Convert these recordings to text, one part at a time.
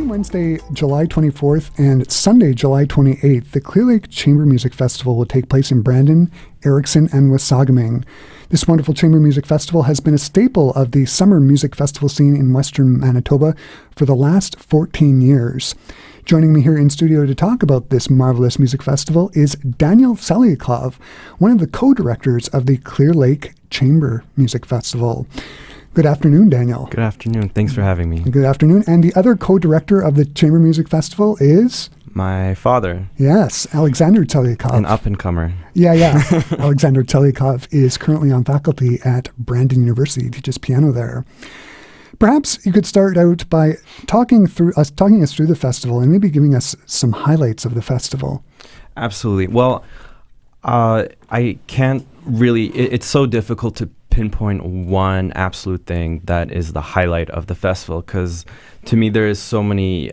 Starting Wednesday, July 24th and Sunday, July 28th, the Clear Lake Chamber Music Festival will take place in Brandon, Erickson, and Wasagaming. This wonderful chamber music festival has been a staple of the summer music festival scene in Western Manitoba for the last 14 years. Joining me here in studio to talk about this marvelous music festival is Daniel Tselyakov, one of the co-directors of the Clear Lake Chamber Music Festival. Good afternoon, Daniel. Good afternoon. Thanks for having me. Good afternoon. And the other co-director of the Chamber Music Festival is? My father. Yes, Alexander Tselyakov. An up-and-comer. Yeah. Alexander Tselyakov is currently on faculty at Brandon University, teaches piano there. Perhaps you could start out by talking us through the festival and maybe giving us some highlights of the festival. Absolutely. Well, I can't really, it's so difficult to pinpoint one absolute thing that is the highlight of the festival, because to me there is so many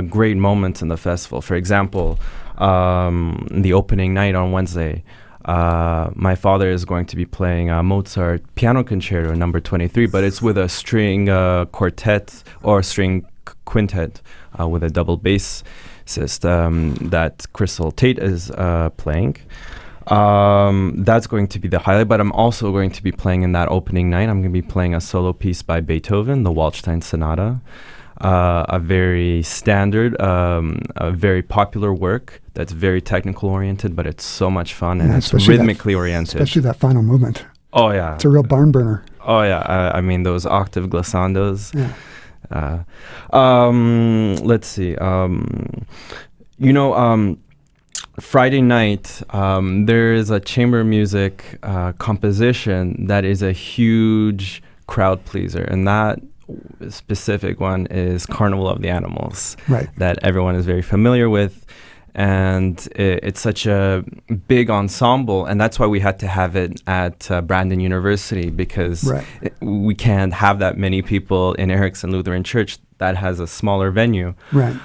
great moments in the festival. For example, the opening night on Wednesday, my father is going to be playing Mozart Piano Concerto number 23, but it's with a string quartet or string quintet with a double bass system that Crystal Tate is playing. That's going to be the highlight, but I'm also going to be playing in that opening night. I'm going to be playing a solo piece by Beethoven, the Waldstein Sonata, a very standard, a very popular work that's very technical oriented, but it's so much fun and it's rhythmically oriented. Especially that final movement. Oh, yeah. It's a real barn burner. Oh, yeah. I mean, those octave glissandos. Yeah. Let's see. Friday night, there is a chamber music composition that is a huge crowd pleaser, and that specific one is Carnival of the Animals, right, that everyone is very familiar with. And it's such a big ensemble, and that's why we had to have it at Brandon University, because we can't have that many people in Erickson Lutheran Church that has a smaller venue. Right.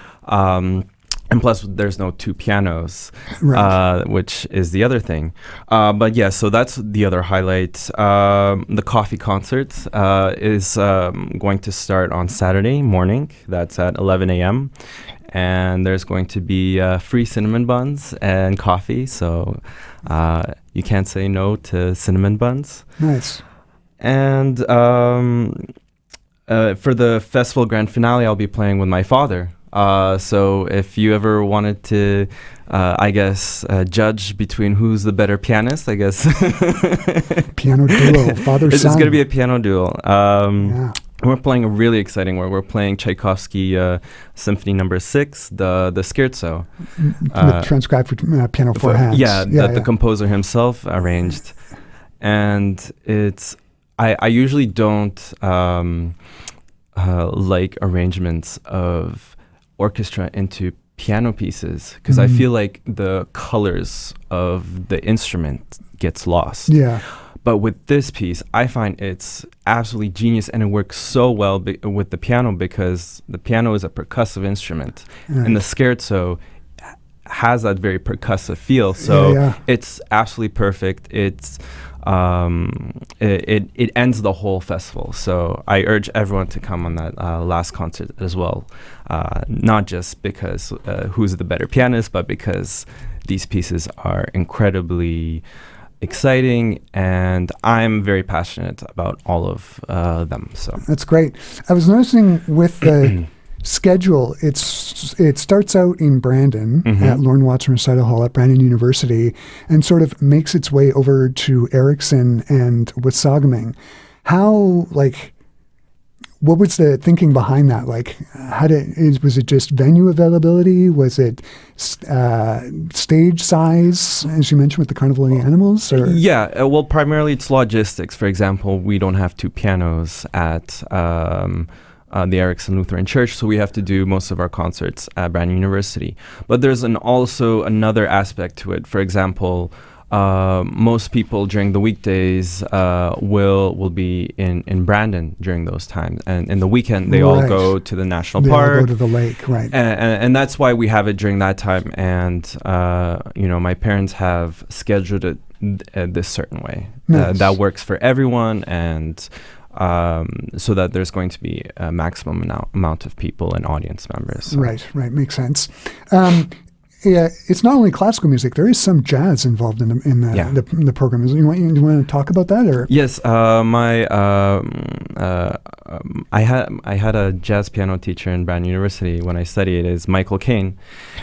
And plus, there's no two pianos, which is the other thing. But yeah, so that's the other highlight. The coffee concert is going to start on Saturday morning. That's at 11 a.m. And there's going to be free cinnamon buns and coffee. So you can't say no to cinnamon buns. Nice. And for the festival grand finale, I'll be playing with my father. So if you ever wanted to, judge between who's the better pianist, I guess. Piano duo, father-son. It's going to be a piano duo. We're playing a really exciting work. We're playing Tchaikovsky Symphony No. 6, the Scherzo. Transcribed for piano four hands. The composer himself arranged. And it's, I usually don't like arrangements of orchestra into piano pieces, because I feel like the colors of the instrument gets lost. Yeah. But with this piece, I find it's absolutely genius, and it works so well with the piano, because the piano is a percussive instrument, and the scherzo has that very percussive feel. So it's absolutely perfect. It's it ends the whole festival. So I urge everyone to come on that last concert as well. Not just because who's the better pianist, but because these pieces are incredibly exciting, and I'm very passionate about all of them. So that's great. I was noticing with the schedule, it starts out in Brandon at Lorne Watson Recital Hall at Brandon University, and sort of makes its way over to Erickson and Wasagaming. How, what was the thinking behind that? Was it just venue availability? Was it stage size, as you mentioned with the Carnival of the Animals? Or? Yeah, well, primarily it's logistics. For example, we don't have two pianos at the Erickson Lutheran Church, so we have to do most of our concerts at Brandon University. But there's also another aspect to it. For example, most people during the weekdays will be in Brandon during those times, and in the weekend they all go to the national park. They all go to the lake, right? And that's why we have it during that time. And my parents have scheduled it this certain way. Nice. That works for everyone, and so that there's going to be a maximum amount of people and audience members. So. Right, makes sense. Yeah, it's not only classical music. There is some jazz involved in the program. Do you want to talk about that, or? Yes, I had a jazz piano teacher in Brandon University when I studied. Is Michael Kane,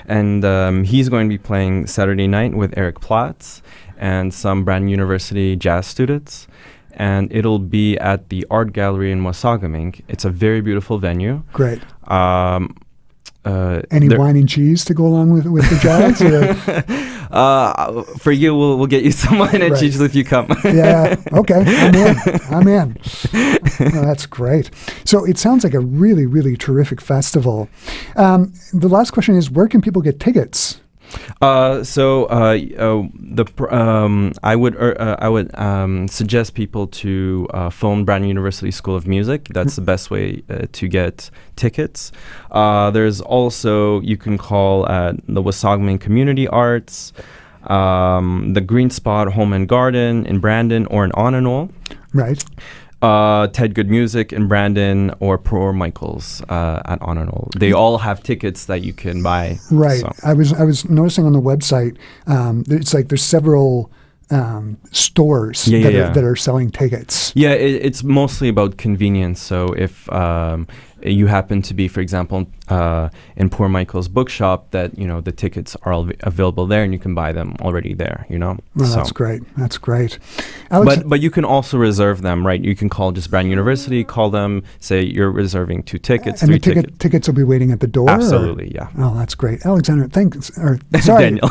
and he's going to be playing Saturday night with Eric Platz and some Brandon University jazz students. And it'll be at the Art Gallery in Wasagaming. It's a very beautiful venue. Great. Any wine and cheese to go along with the jazz? For you, we'll get you some wine and cheese if you come. Yeah. Okay. I'm in. Oh, that's great. So it sounds like a really, really terrific festival. The last question is, where can people get tickets? I would suggest people to phone Brandon University School of Music. That's the best way to get tickets. There's also, you can call at the Wasagaming Community Arts, the Green Spot Home and Garden in Brandon or in Onanol. Right. Ted Good Music in Brandon or Pro Michaels at Onanol. They all have tickets that you can buy. Right. So. I was noticing on the website, it's like there's several stores that are selling tickets. Yeah, it's mostly about convenience. So if you happen to be, for example, in Poor Michael's bookshop, that the tickets are available there, and you can buy them already there. Well, that's great. That's great. Alex, but you can also reserve them, right? You can call just Brandon University, call them, say you're reserving 2 tickets, and 3 the tickets will be waiting at the door. Absolutely, yeah. Oh, that's great, Alexander. Thanks. Daniel.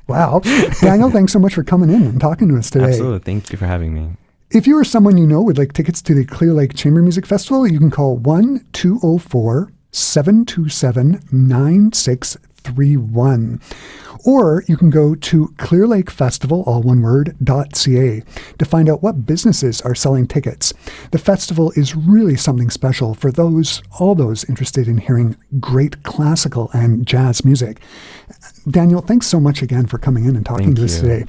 Wow, Daniel. Thanks so much for coming in and talking to us today. Absolutely. Thank you for having me. If you or someone you know would like tickets to the Clear Lake Chamber Music Festival, you can call 1-204-727-9631. Or you can go to clearlakefestival, all one word, .ca to find out what businesses are selling tickets. The festival is really something special for all those interested in hearing great classical and jazz music. Daniel, thanks so much again for coming in and talking to us today.